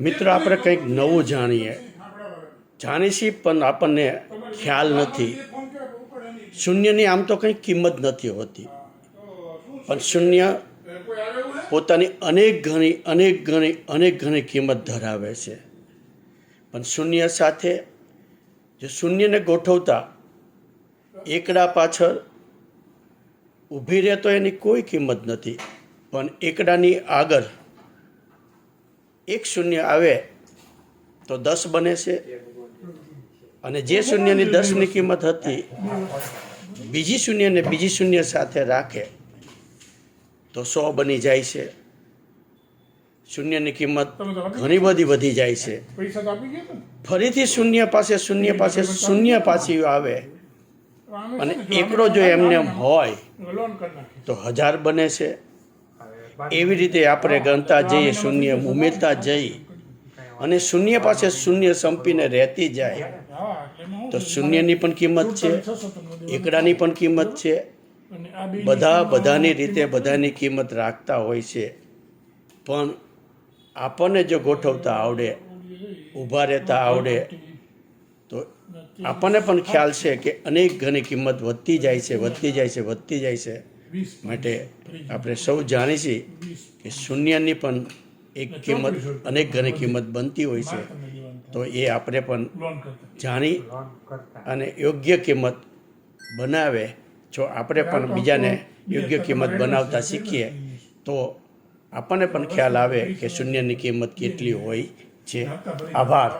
મિત્રો આપણે કંઈક નવું જાણીશી પણ આપણને ખ્યાલ નથી. શૂન્યની આમ તો કંઈ કિંમત નથી હોતી, પણ શૂન્ય પોતાની અનેક ઘણી કિંમત ધરાવે છે. પણ શૂન્ય સાથે જો શૂન્યને ગોઠવતા એકડા પાછળ ઊભી રહે તો એની કોઈ કિંમત નથી, પણ એકડાની આગળ એક શૂન્ય આવે તો 10 બને છે, અને જે શૂન્યની 10ની કિંમત હતી બીજી શૂન્ય સાથે રાખે તો 100 બની જાય છે. શૂન્યની કિંમત ઘણી બધી વધી જાય છે. ફરીથી શૂન્ય પાસે શૂન્ય પાછી આવે અને એકડો જો એમને હોય તો 1000 બને છે. એવી રીતે આપણે ગણતા જઈએ, શૂન્ય ઉમેરતા જઈએ, અને શૂન્ય પાસે શૂન્ય સંપીને રહેતી જાય તો શૂન્યની પણ કિંમત છે, એકડાની પણ કિંમત છે. બધાની રીતે બધાની કિંમત રાખતા હોય છે. પણ આપણને જો ગોઠવતા આવડે, ઊભા રહેતા આવડે તો આપણને પણ ખ્યાલ છે કે અનેક ઘણી કિંમત વધતી જાય છે. માટે આપણે સૌ જાણીશી કે શૂન્યની પણ એક કિંમત અનેક ઘણી કિંમત બનતી હોય છે. તો એ આપણે પણ જાણી અને યોગ્ય કિંમત બનાવે. જો આપણે પણ બીજાને યોગ્ય કિંમત બનાવતા શીખીએ તો આપણને પણ ખ્યાલ આવે કે શૂન્યની કિંમત કેટલી હોય છે. આભાર.